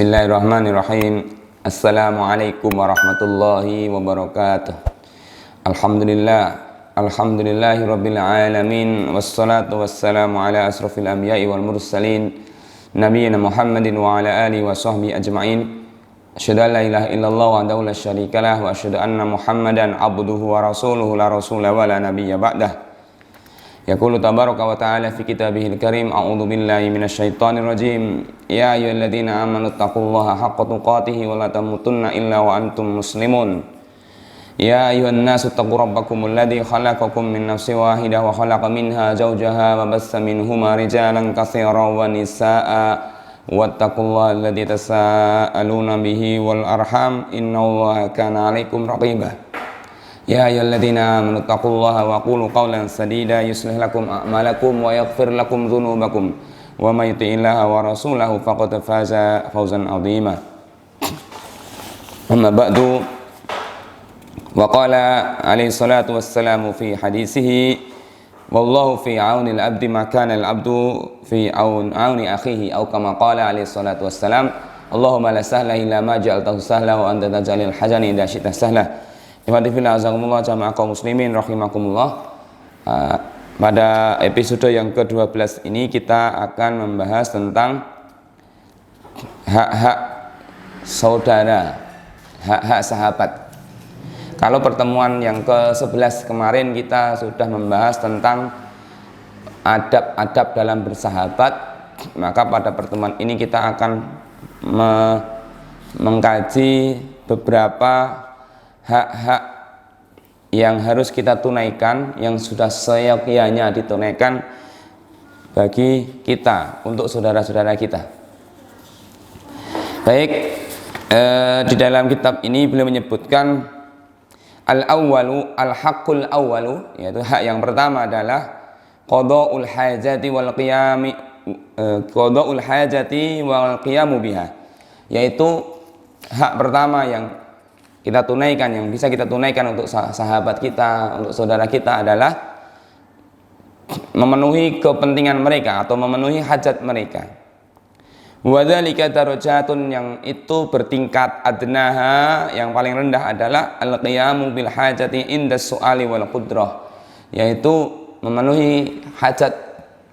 Bismillahirrahmanirrahim. Assalamualaikum warahmatullahi wabarakatuh. Alhamdulillahi rabbil alamin. Wassalatu wassalamu ala asrafil anbiya'i wal mursalin nabiyina Muhammadin wa ala alihi wa sahbihi ajma'in. Asyhadu an la ilaha illallah wahdahu la syarikalah wa asyhadu anna Muhammadan abduhu wa rasuluhu la rasula wa la nabiyya ba'dah. Yaqulu tabaraka wa ta'ala fi kitabihil karim, a'udzu billahi minasyaitonir rajim. Ya ayyuhalladzina amanu taqullaha haqqa tuqatih wa la tamutunna illa wa antum muslimun. Ya ayyuhan nasu taqu rabbakumul ladzi khalaqakum min nafsin wahidah wa khalaqa minha zawjaha wa bassa minhuma rijalan katsiran wa nisaa'a wattaqullaha alladzi tasaaluna bihi wal arham innallaha kana 'alaikum raqiba. Ya ayyuhalladzina amanu taqullaha wa qulu qawlan sadida yuslih lakum a'malakum wa yaghfir lakum dhunubakum wa may yuti'illaha wa rasulahu faqad faza fawzan 'azima. Amma ba'du, wa qala alaihi salatu wassalamu fi hadisihi wallahu fi 'auni al-'abdi ma kana al-'abdu fi 'auni akhihi aw kama qala alaihi salatu wassalam Allahumma la sahla illa ma ja'altahu sahla wa anta taj'alul hazana idza syi'ta sahla. Ikhwatifillah azakumullah jamaah kaum muslimin rahimakumullah. Pada episode yang ke-12 ini kita akan membahas tentang hak-hak saudara, hak-hak sahabat. Kalau pertemuan yang ke-11 kemarin kita sudah membahas tentang adab-adab dalam bersahabat, maka pada pertemuan ini kita akan mengkaji beberapa hak-hak yang harus kita tunaikan, yang sudah seyogyanya ditunaikan bagi kita, untuk saudara-saudara kita. Baik, di dalam kitab ini beliau menyebutkan al-awwalu, al-haqqul awwalu, yaitu hak yang pertama adalah qada'ul hajati wal qiyami qada'ul hajati wal qiyamu biha, yaitu hak pertama yang kita tunaikan, yang bisa kita tunaikan untuk sahabat kita, untuk saudara kita adalah memenuhi kepentingan mereka atau memenuhi hajat mereka. Wa dzalika darajatun, yang itu bertingkat, adnaha, yang paling rendah adalah al-qiyamu bil hajati inda su'ali wal qudrah, yaitu memenuhi hajat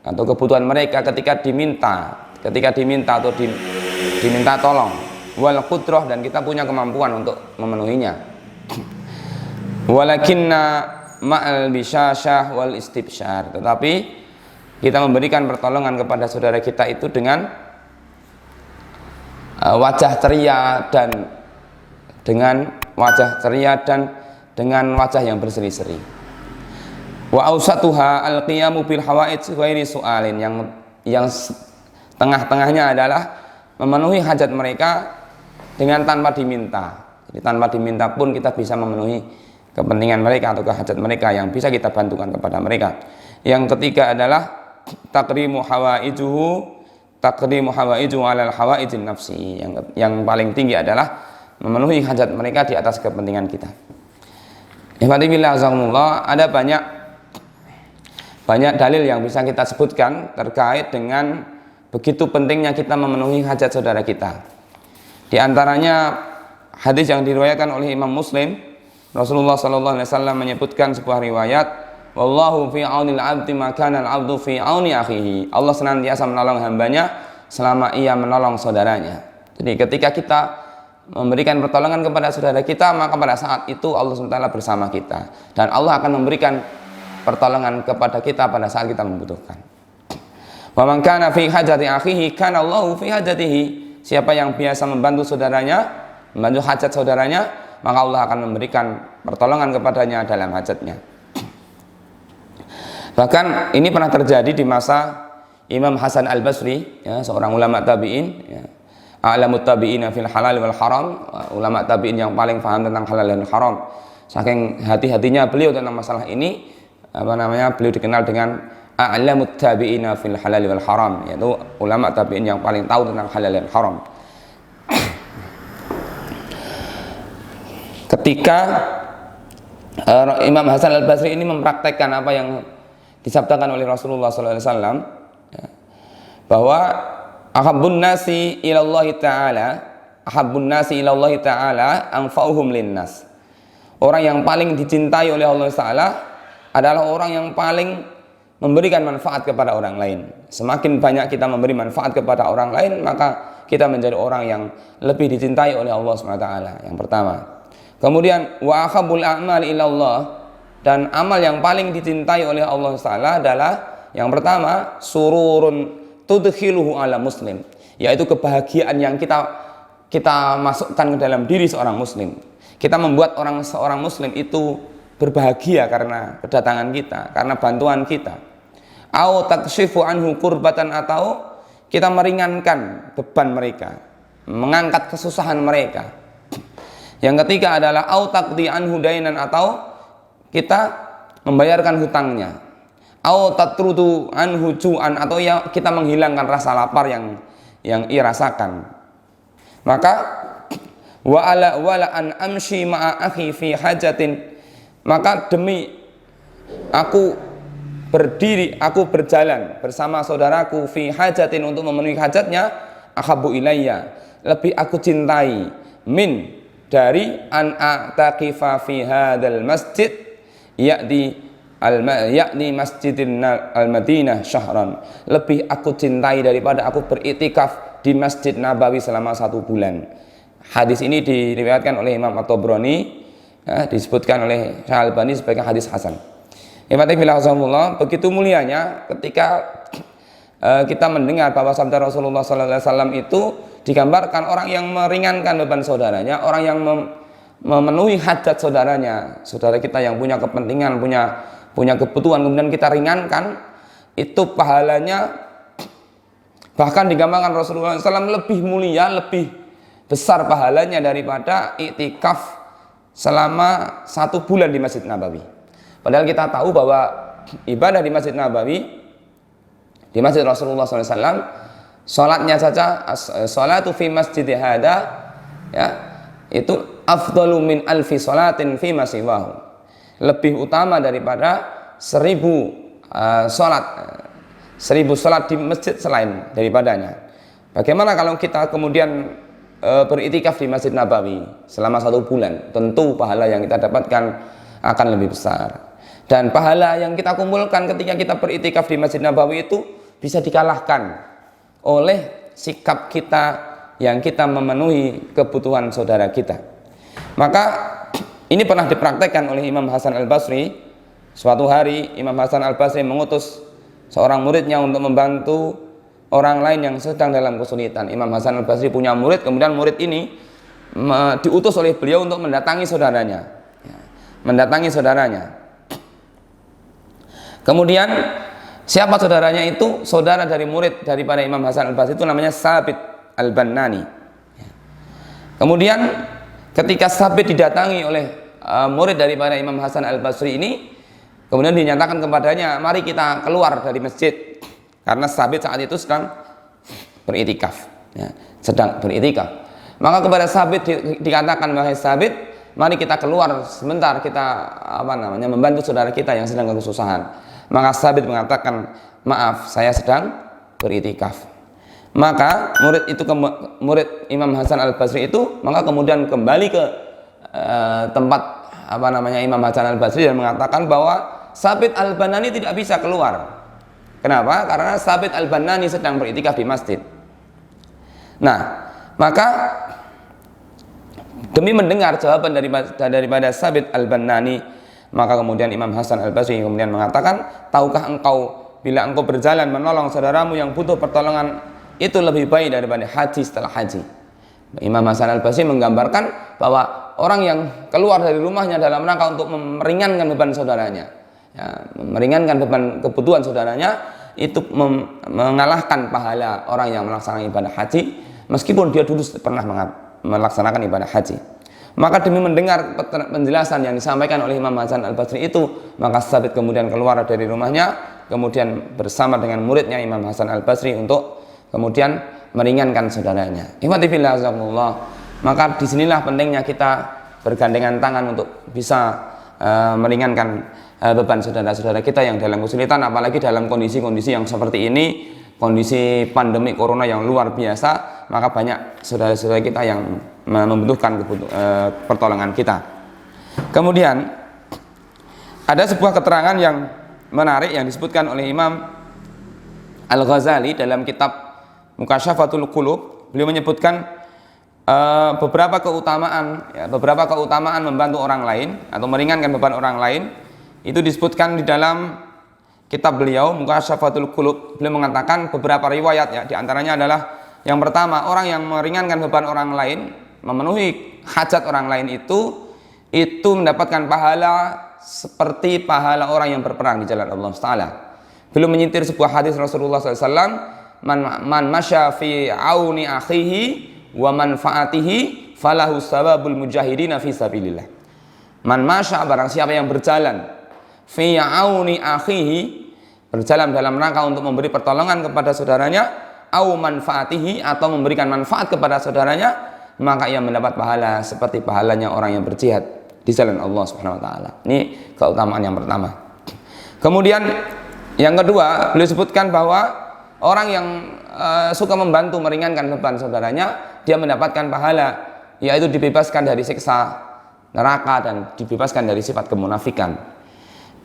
atau kebutuhan mereka ketika diminta atau diminta tolong, wal qudrah, dan kita punya kemampuan untuk memenuhinya. Walakinna ma'al bisyashah wal istibsyar, tetapi kita memberikan pertolongan kepada saudara kita itu dengan wajah ceria dan dengan wajah yang berseri-seri. Wa ausatuha al-qiyamu bil hawaij ghairi su'alin, yang tengah-tengahnya adalah memenuhi hajat mereka dengan tanpa diminta. Jadi tanpa diminta pun kita bisa memenuhi kepentingan mereka atau hajat mereka yang bisa kita bantukan kepada mereka. Yang ketiga adalah taqdimu hawaijuhu alal hawaijin nafsi. Yang paling tinggi adalah memenuhi hajat mereka di atas kepentingan kita. Ihwatibillah azakumullah, ada banyak dalil yang bisa kita sebutkan terkait dengan begitu pentingnya kita memenuhi hajat saudara kita. Di antaranya hadis yang diriwayatkan oleh Imam Muslim, Rasulullah sallallahu alaihi wasallam menyebutkan sebuah riwayat, wallahu fi aunil 'abdi ma kana al-'abdu fi auni akhihi. Allah senantiasa menolong hambanya selama ia menolong saudaranya. Jadi ketika kita memberikan pertolongan kepada saudara kita, maka pada saat itu Allah SWT bersama kita, dan Allah akan memberikan pertolongan kepada kita pada saat kita membutuhkan. Wa man kana fi hajati akhihi kana Allahu fi hajatihi. Siapa yang biasa membantu saudaranya, membantu hajat saudaranya, maka Allah akan memberikan pertolongan kepadanya dalam hajatnya. Bahkan ini pernah terjadi di masa Imam Hasan Al-Basri, ya, seorang ulama tabi'in, ya, a'lamut tabi'ina fil halal wal haram, ulama tabi'in yang paling paham tentang halal dan haram. Saking hati-hatinya beliau tentang masalah ini, beliau dikenal dengan a'lamut tabi'ina fil halal wal haram, yaitu ulama tabi'in yang paling tahu tentang halal dan haram. Ketika Imam Hasan Al-Basri ini mempraktekkan apa yang disabdakan oleh Rasulullah SAW, bahwa Ahabbun nasi ilallahi ta'ala, ahabbun nasi ilallahi ta'ala anfa'uhum linnas. Orang yang paling dicintai oleh Allah Ta'ala adalah orang yang paling memberikan manfaat kepada orang lain. Semakin banyak kita memberi manfaat kepada orang lain, maka kita menjadi orang yang lebih dicintai oleh Allah SWT. Yang pertama. Kemudian wa ahabbul a'mal ilallah, dan amal yang paling dicintai oleh Allah SWT adalah yang pertama, sururun tudkhiluhu ala muslim, yaitu kebahagiaan yang kita masukkan ke dalam diri seorang muslim. Kita membuat seorang muslim itu berbahagia karena kedatangan kita, karena bantuan kita. Au takshifu anhu kurbatan, atau kita meringankan beban mereka, mengangkat kesusahan mereka. Yang ketiga adalah au taqdi anhu dainan, atau kita membayarkan hutangnya. Au tatrudu anhu ju'an, atau ya kita menghilangkan rasa lapar yang ia rasakan. Maka wala an amshi ma'a akhi fi hajatin, maka demi aku berjalan bersama saudaraku fi hajatin, untuk memenuhi hajatnya, ahabbu ilayya, lebih aku cintai, min, dari an a'taqifa fi hadzal masjid, yakni masjidin al-Madinah syahran, lebih aku cintai daripada aku beriktikaf di Masjid Nabawi selama 1 bulan. Hadis ini diriwayatkan oleh Imam At-Tabrani, disebutkan oleh Syekh Al-Albani sebagai hadis hasan. Begitu mulianya ketika kita mendengar bahwa sabda Rasulullah SAW itu digambarkan orang yang meringankan beban saudaranya, orang yang memenuhi hajat saudaranya, saudara kita yang punya kepentingan, punya kebutuhan, kemudian kita ringankan, itu pahalanya bahkan digambarkan Rasulullah SAW lebih mulia, lebih besar pahalanya daripada iktikaf selama 1 bulan di Masjid Nabawi. Padahal kita tahu bahwa ibadah di Masjid Nabawi, di Masjid Rasulullah SAW, sholatnya saja, sholatu fi masjid hada, ya, itu afdalu min alfi sholatin fi masiwahu, lebih utama daripada 1000 sholat di masjid selain daripadanya. Bagaimana kalau kita kemudian beriktikaf di Masjid Nabawi selama 1 bulan? Tentu pahala yang kita dapatkan akan lebih besar, dan pahala yang kita kumpulkan ketika kita beriktikaf di Masjid Nabawi itu bisa dikalahkan oleh sikap kita yang kita memenuhi kebutuhan saudara kita. Maka ini pernah dipraktekkan oleh Imam Hasan Al-Basri. Suatu hari Imam Hasan Al-Basri mengutus seorang muridnya untuk membantu orang lain yang sedang dalam kesulitan. Imam Hasan Al-Basri punya murid, kemudian murid ini diutus oleh beliau untuk mendatangi saudaranya. Kemudian siapa saudaranya itu? Saudara dari murid daripada Imam Hasan Al-Basri itu namanya Sabit Al-Bannani. Kemudian ketika Sabit didatangi oleh murid daripada Imam Hasan Al-Basri ini, kemudian dinyatakan kepadanya, mari kita keluar dari masjid, karena Sabit saat itu sedang beriktikaf, ya, Maka kepada Sabit dikatakan, wahai Sabit, mari kita keluar sebentar, kita membantu saudara kita yang sedang kesusahan. Maka Sabit mengatakan, maaf, saya sedang beriktikaf. Maka murid Imam Hasan Al-Basri itu maka kemudian kembali ke tempat Imam Hasan Al-Basri dan mengatakan bahwa Sabit Al-Bannani tidak bisa keluar. Kenapa? Karena Sabit Al-Bannani sedang beriktikaf di masjid. Nah, maka demi mendengar jawaban daripada Sabit Al-Bannani, maka kemudian Imam Hasan Al-Basri kemudian mengatakan, tahukah engkau bila engkau berjalan menolong saudaramu yang butuh pertolongan, itu lebih baik daripada haji setelah haji. Imam Hasan Al-Basri menggambarkan bahwa orang yang keluar dari rumahnya dalam rangka untuk meringankan beban saudaranya, ya, meringankan beban kebutuhan saudaranya, itu mengalahkan pahala orang yang melaksanakan ibadah haji, meskipun dia dulu pernah melaksanakan ibadah haji. Maka demi mendengar penjelasan yang disampaikan oleh Imam Hasan Al-Basri itu, maka Sabit kemudian keluar dari rumahnya, kemudian bersama dengan muridnya Imam Hasan Al-Basri untuk kemudian meringankan saudaranya. Maka disinilah pentingnya kita bergandengan tangan untuk bisa meringankan beban saudara-saudara kita yang dalam kesulitan, apalagi dalam kondisi-kondisi yang seperti ini, kondisi pandemi corona yang luar biasa, maka banyak saudara-saudara kita yang membutuhkan pertolongan kita. Kemudian ada sebuah keterangan yang menarik yang disebutkan oleh Imam Al-Ghazali dalam kitab Mukasyafatul Qulub. Beliau menyebutkan beberapa keutamaan membantu orang lain atau meringankan beban orang lain. Itu disebutkan di dalam kitab beliau Mukasyafatul Qulub. Beliau mengatakan beberapa riwayat, ya, di antaranya adalah yang pertama, orang yang meringankan beban orang lain, memenuhi hajat orang lain itu mendapatkan pahala seperti pahala orang yang berperang di jalan Allah Taala. Beliau menyitir sebuah hadis Rasulullah SAW, man masya fi auni akhihi wa manfaatihi falahu sababul mujahidina fi sabilillah. Man masya, barang siapa yang berjalan, fi auni akhihi, berjalan dalam rangka untuk memberi pertolongan kepada saudaranya, au manfaatihi, atau memberikan manfaat kepada saudaranya, maka ia mendapat pahala seperti pahalanya orang yang berjihad di jalan Allah Subhanahu wa taala. Ini keutamaan yang pertama. Kemudian yang kedua, beliau sebutkan bahwa orang yang suka membantu meringankan beban saudaranya, dia mendapatkan pahala, yaitu dibebaskan dari siksa neraka dan dibebaskan dari sifat kemunafikan.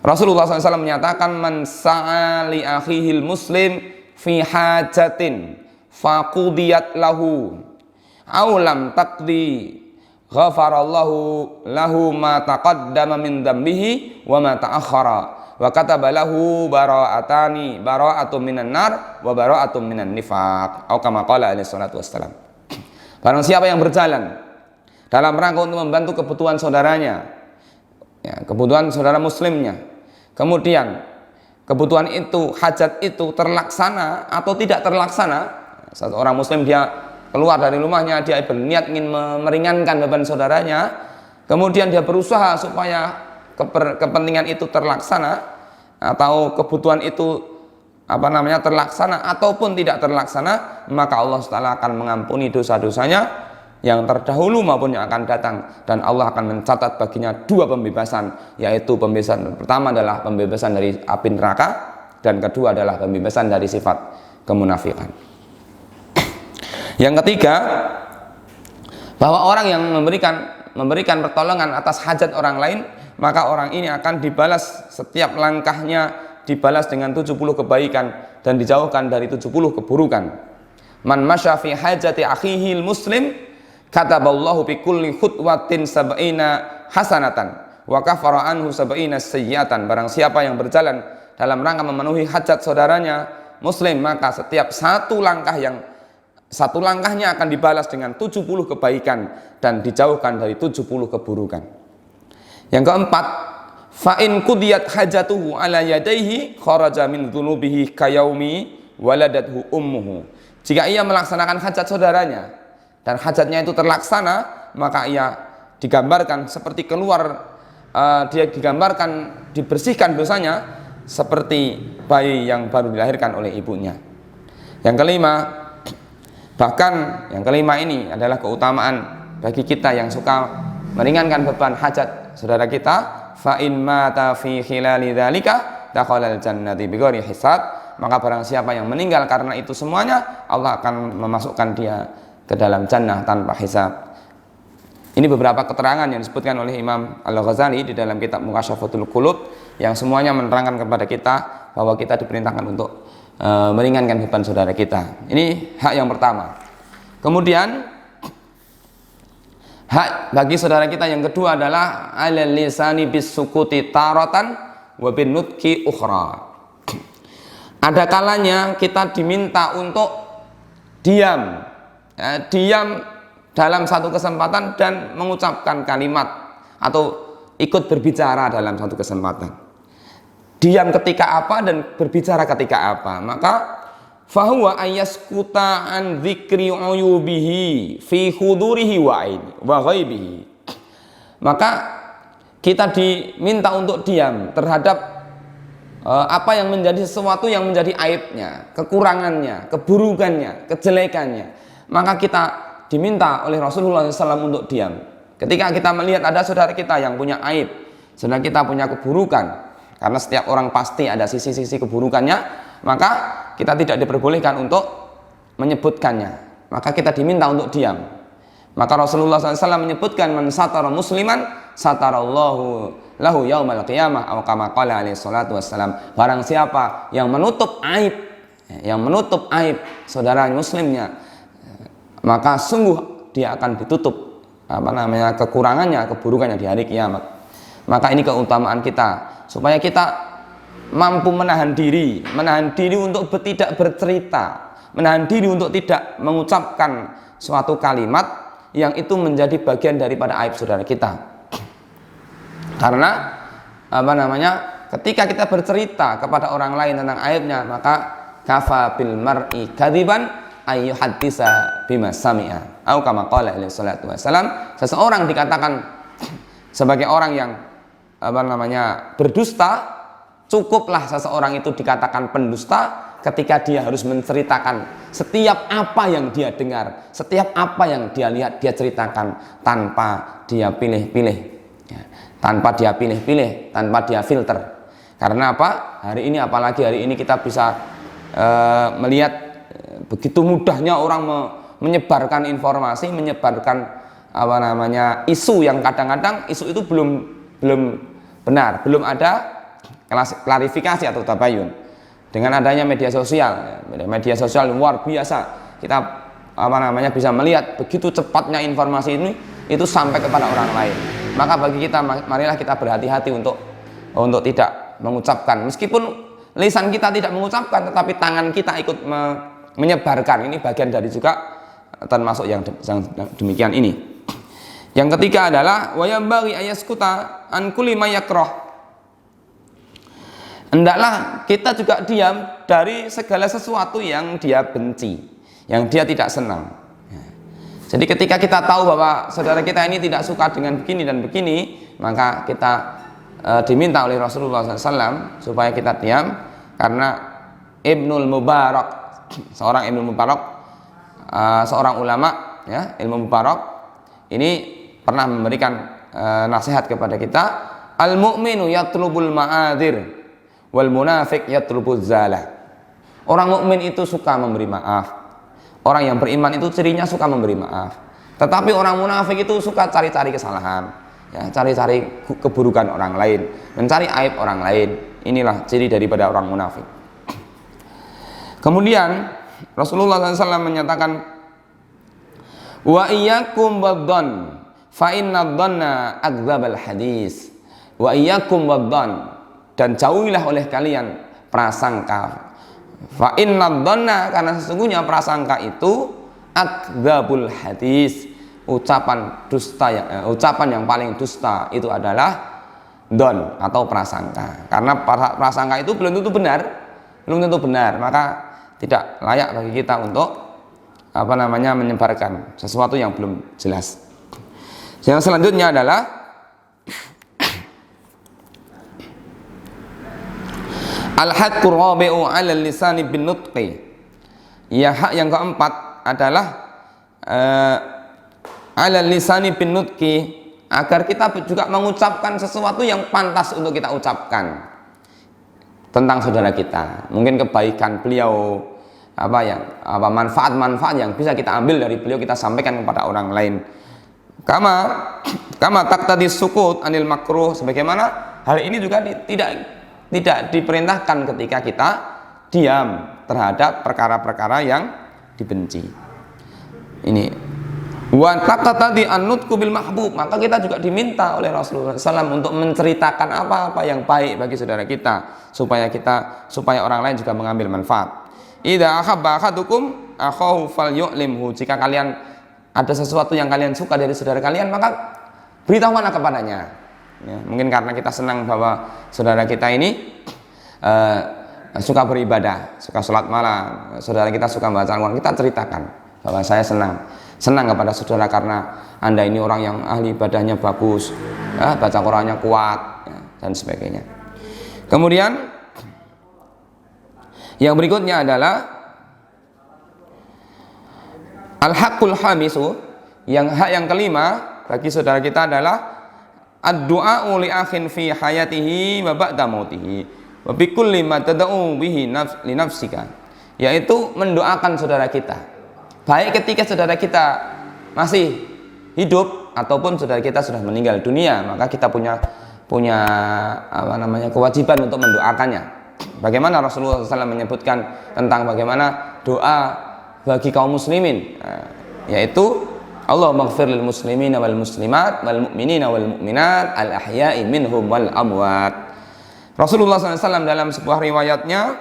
Rasulullah SAW menyatakan, man sa'ali akhihil muslim fi hajatin faqudiyat lahu aw lam taqdi ghafarallahu lahu ma taqaddama min dhanbihi wa ma ta'akhkhara wa kataba lahu bara'atun minan nar wa bara'atun minan nifaq, atau kama qala alaihi salatu wassalam. Barang siapa yang berjalan dalam rangka untuk membantu kebutuhan saudaranya, ya, kebutuhan saudara muslimnya, kemudian kebutuhan itu, hajat itu terlaksana atau tidak terlaksana. Satu orang muslim dia keluar dari rumahnya, dia berniat ingin meringankan beban saudaranya, kemudian dia berusaha supaya kepentingan itu terlaksana atau kebutuhan itu terlaksana ataupun tidak terlaksana, maka Allah Ta'ala akan mengampuni dosa-dosanya yang terdahulu maupun yang akan datang, dan Allah akan mencatat baginya dua pembebasan, yaitu pembebasan pertama adalah pembebasan dari api neraka, dan kedua adalah pembebasan dari sifat kemunafikan. Yang ketiga, bahwa orang yang memberikan pertolongan atas hajat orang lain, maka orang ini akan dibalas setiap langkahnya, dibalas dengan 70 kebaikan dan dijauhkan dari 70 keburukan. Man masya fi hajati akhihil muslim kataballahu bi kulli khutwatin sab'ina hasanatan wa kafara anhu sab'ina sayyiatan. Barang siapa yang berjalan dalam rangka memenuhi hajat saudaranya muslim, maka setiap satu langkahnya akan dibalas dengan 70 kebaikan dan dijauhkan dari 70 keburukan. Yang keempat, fa in qudiyat hajatuhu ala yadayhi kharaja min dzunubihi kayaumi waladathu ummuhu. Jika ia melaksanakan hajat saudaranya dan hajatnya itu terlaksana, maka ia digambarkan seperti dia digambarkan dibersihkan dosanya seperti bayi yang baru dilahirkan oleh ibunya. Yang kelima ini adalah keutamaan bagi kita yang suka meringankan beban hajat saudara kita. Fa in mata fi khilali dzalika dakhalal jannati bighairi hisab. Maka barang siapa yang meninggal karena itu semuanya, Allah akan memasukkan dia ke dalam jannah tanpa hisab. Ini beberapa keterangan yang disebutkan oleh Imam Al-Ghazali di dalam kitab Mukasyafatul Qulub, yang semuanya menerangkan kepada kita bahwa kita diperintahkan untuk meringankan beban saudara kita. Ini hak yang pertama. Kemudian hak bagi saudara kita yang kedua adalah alal lisani bisukuti taratan wa bin nutqi ukhra. Ada kalanya kita diminta untuk diam, diam dalam satu kesempatan dan mengucapkan kalimat atau ikut berbicara dalam satu kesempatan. Diam ketika apa dan berbicara ketika apa. Maka fahuwa ayaskuta an dzikri uyubihi fi hudurihi wa ghaibihi. Maka kita diminta untuk diam terhadap apa yang menjadi sesuatu yang menjadi aibnya, kekurangannya, keburukannya, kejelekannya. Maka kita diminta oleh Rasulullah SAW untuk diam. Ketika kita melihat ada saudara kita yang punya aib, saudara kita punya keburukan, karena setiap orang pasti ada sisi-sisi keburukannya, maka kita tidak diperbolehkan untuk menyebutkannya, maka kita diminta untuk diam. Maka Rasulullah SAW menyebutkan, man satara musliman satarallahu lahu yaumal qiyamah, atau kama qala alaihi salatu wassalam. Barang siapa yang menutup aib saudara muslimnya, maka sungguh dia akan ditutup kekurangannya, keburukannya di hari kiamat. Maka ini keutamaan kita, supaya kita mampu menahan diri untuk tidak bercerita, menahan diri untuk tidak mengucapkan suatu kalimat yang itu menjadi bagian daripada aib saudara kita. Karena ketika kita bercerita kepada orang lain tentang aibnya, maka kafa bil mar'i kadziban ayyuhaddisa bima sami'a, atau kama qala alaihi salatu wasalam. Seseorang dikatakan sebagai orang yang berdusta, cukuplah seseorang itu dikatakan pendusta ketika dia harus menceritakan setiap apa yang dia dengar, setiap apa yang dia lihat, dia ceritakan tanpa dia pilih-pilih, tanpa dia filter. Karena apa? Apalagi hari ini kita bisa melihat begitu mudahnya orang menyebarkan informasi, menyebarkan isu yang kadang-kadang isu itu belum benar, belum ada klarifikasi atau tabayun. Dengan adanya media sosial luar biasa, kita bisa melihat begitu cepatnya informasi ini itu sampai kepada orang lain. Maka bagi kita, marilah kita berhati-hati untuk tidak mengucapkan, meskipun lisan kita tidak mengucapkan, tetapi tangan kita ikut menyebarkan. Ini bagian dari juga termasuk yang demikian ini. Yang ketiga adalah wayambaghi ayaskuta an kulli ma yakrah. Hendaklah kita juga diam dari segala sesuatu yang dia benci, yang dia tidak senang. Jadi ketika kita tahu bahwa saudara kita ini tidak suka dengan begini dan begini, maka kita diminta oleh Rasulullah SAW supaya kita diam. Karena Ibnul Mubarak, seorang ulama, Ibnu Mubarak ini pernah memberikan nasihat kepada kita, al-mu'minu yatlubul ma'adzir wal munafik yatlubuz zalah. Orang mukmin itu suka memberi maaf. Orang yang beriman itu cirinya suka memberi maaf. Tetapi orang munafik itu suka cari-cari kesalahan, cari-cari keburukan orang lain, mencari aib orang lain. Inilah ciri daripada orang munafik. Kemudian Rasulullah SAW menyatakan, wa iyyakum wadh-dhann fa inna dhanna akdzabal hadis. Wa iyyakum wadh-dhann, dan jauhilah oleh kalian prasangka. Fa inna dhanna, karena sesungguhnya prasangka itu akdzabul hadis, ucapan yang paling dusta itu adalah don atau prasangka. Karena prasangka itu belum tentu benar, maka tidak layak bagi kita untuk menyebarkan sesuatu yang belum jelas. Yang selanjutnya adalah al-haqqu rabi'u 'ala lisani bin nutqi. Hak yang keempat adalah 'ala lisani bin nutqi, agar kita juga mengucapkan sesuatu yang pantas untuk kita ucapkan tentang saudara kita. Mungkin kebaikan beliau, manfaat-manfaat yang bisa kita ambil dari beliau, kita sampaikan kepada orang lain. Kama taqtadi sukut anil makruh, sebagaimana hal ini juga tidak diperintahkan ketika kita diam terhadap perkara-perkara yang dibenci. Ini wa taqtadi an-nutqu bil mahbub, maka kita juga diminta oleh Rasulullah SAW untuk menceritakan apa-apa yang baik bagi saudara kita, supaya orang lain juga mengambil manfaat. Idza ahabba ahadukum akhahu falyu'limhu, jika kalian ada sesuatu yang kalian suka dari saudara kalian, maka beritahukanlah kepadanya. Mungkin karena kita senang bahwa saudara kita ini suka beribadah, suka sholat malam, saudara kita suka baca Al-Quran, kita ceritakan bahwa saya senang kepada saudara karena Anda ini orang yang ahli ibadahnya bagus, baca Qurannya kuat, dan sebagainya. Kemudian yang berikutnya adalah al-haqqul hamisu, hak yang kelima bagi saudara kita adalah ad-du'a li akhin fi hayatihi wa ba'da mautihi, wa bi kulli ma tad'u bihi li nafsika, yaitu mendoakan saudara kita. Baik ketika saudara kita masih hidup ataupun saudara kita sudah meninggal dunia, maka kita punya kewajiban untuk mendoakannya. Bagaimana Rasulullah SAW menyebutkan tentang bagaimana doa bagi kaum muslimin, yaitu Allahumma ighfir lil muslimina wal muslimat wal mu'minina wal mu'minat al ahya'i minhum wal amwat. Rasulullah SAW dalam sebuah riwayatnya,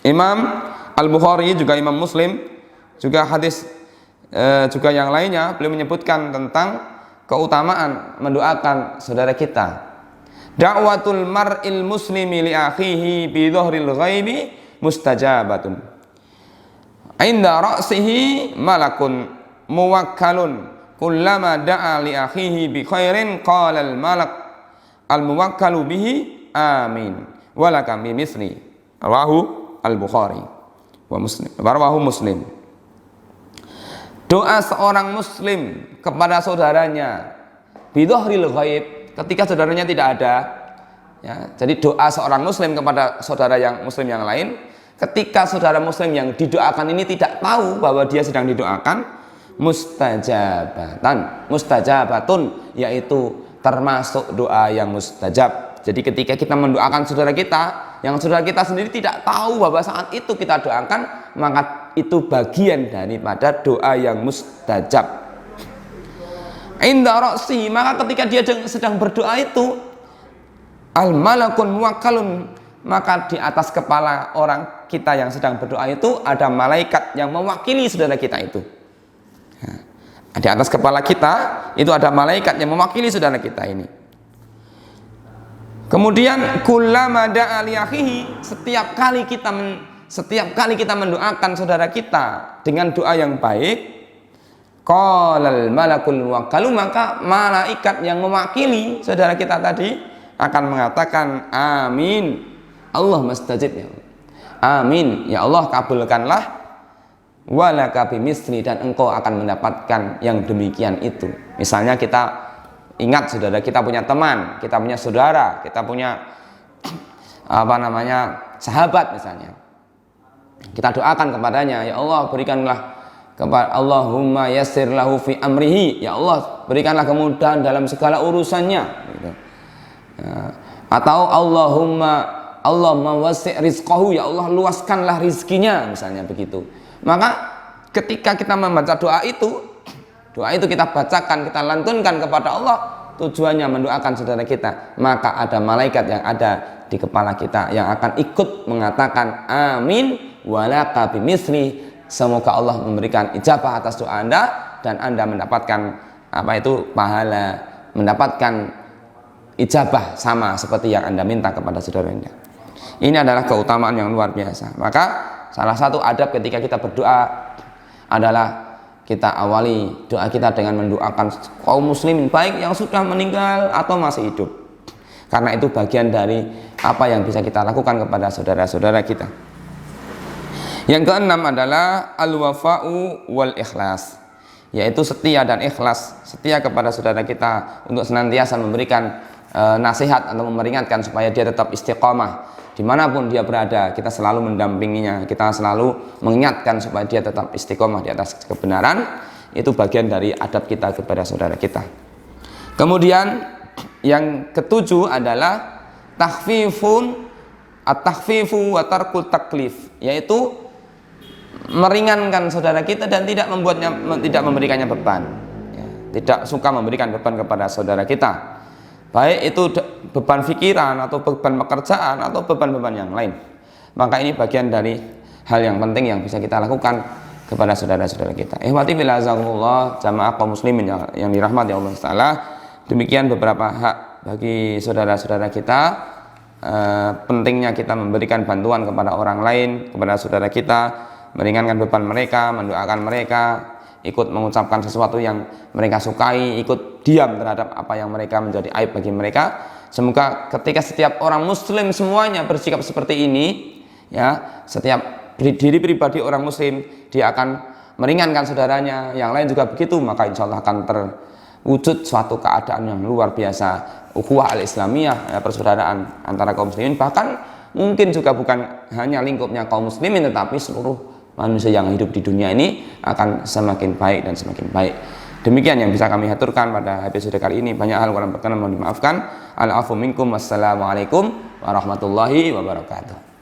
Imam Al-Bukhari juga Imam Muslim juga hadis juga yang lainnya, beliau menyebutkan tentang keutamaan mendoakan saudara kita. Da'watul mar'il muslimi li akhihi bi dhahril ghaibi mustajabatun. Inda ra'sihi malakun muwakkalun kullama da'a li akhihi bi khairin qala al malak al muwakkalu bihi amin walaka bi misli. Rawahu Al-Bukhari wa Muslim. Rawahu Muslim. Doa seorang muslim kepada saudaranya bi dhahril ghaib, ketika saudaranya tidak ada, ya, jadi doa seorang muslim kepada saudara yang muslim yang lain ketika saudara muslim yang didoakan ini tidak tahu bahwa dia sedang didoakan, mustajabatun, yaitu termasuk doa yang mustajab. Jadi ketika kita mendoakan saudara kita yang saudara kita sendiri tidak tahu bahwa saat itu kita doakan, maka itu bagian daripada doa yang mustajab. Inda ra'si, maka ketika dia sedang berdoa itu, al malakun muwakkalun, maka di atas kepala orang kita yang sedang berdoa itu ada malaikat yang mewakili saudara kita itu. Di atas kepala kita itu ada malaikat yang mewakili saudara kita ini. Kemudian kullama da'a li akhihi, setiap kali kita mendoakan saudara kita dengan doa yang baik, qalal malakul muwakkalu, maka malaikat yang mewakili saudara kita tadi akan mengatakan amin, Allah mustajib, ya amin, ya Allah kabulkanlah, walaka bimisli, dan engkau akan mendapatkan yang demikian itu. Misalnya kita ingat saudara, kita punya teman, kita punya saudara, kita punya sahabat misalnya, kita doakan kepadanya, ya Allah berikanlah kepada, Allahumma yassir lahu fi amrihi, ya Allah berikanlah kemudahan dalam segala urusannya, gitu. Atau Allahumma wasi' rizqahu, ya Allah luaskanlah rizkinya, misalnya begitu. Maka ketika kita membaca doa itu kita bacakan, kita lantunkan kepada Allah, tujuannya mendoakan saudara kita, maka ada malaikat yang ada di kepala kita yang akan ikut mengatakan amin walaka bimisli, semoga Allah memberikan ijabah atas doa Anda dan Anda mendapatkan pahala, mendapatkan ijabah sama seperti yang Anda minta kepada saudara Anda. Ini adalah keutamaan yang luar biasa. Maka salah satu adab ketika kita berdoa adalah kita awali doa kita dengan mendoakan kaum muslimin, baik yang sudah meninggal atau masih hidup, karena itu bagian dari apa yang bisa kita lakukan kepada saudara-saudara kita. Yang keenam adalah al-wafa'u wal ikhlas, yaitu setia dan ikhlas, setia kepada saudara kita untuk senantiasa memberikan nasihat atau memperingatkan supaya dia tetap istiqomah dimanapun dia berada. Kita selalu mendampinginya, kita selalu mengingatkan supaya dia tetap istiqomah di atas kebenaran. Itu bagian dari adab kita kepada saudara kita. Kemudian yang ketujuh adalah at-takhfifu wa tarkul taklif, yaitu meringankan saudara kita dan tidak memberikannya beban, ya, tidak suka memberikan beban kepada saudara kita, baik itu beban pikiran atau beban pekerjaan atau beban-beban yang lain. Maka ini bagian dari hal yang penting yang bisa kita lakukan kepada saudara-saudara kita. Ihwati fillah azakumullah, jamaah kaum muslimin yang dirahmati Allah Ta'ala. Demikian beberapa hak bagi saudara-saudara kita. Pentingnya kita memberikan bantuan kepada orang lain, kepada saudara kita, meringankan beban mereka, mendoakan mereka, ikut mengucapkan sesuatu yang mereka sukai, ikut diam terhadap apa yang mereka menjadi aib bagi mereka. Semoga ketika setiap orang muslim semuanya bersikap seperti ini, ya, setiap diri pribadi orang muslim dia akan meringankan saudaranya, yang lain juga begitu, maka insya Allah akan wujud suatu keadaan yang luar biasa, ukhuwah al-islamiyah, ya, persaudaraan antara kaum muslimin, bahkan mungkin juga bukan hanya lingkupnya kaum muslimin, tetapi seluruh manusia yang hidup di dunia ini akan semakin baik dan semakin baik. Demikian yang bisa kami aturkan pada episode kali ini. Banyak hal kurang berkenan mohon dimaafkan. Al-afu minkum, wassalamualaikum warahmatullahi wabarakatuh.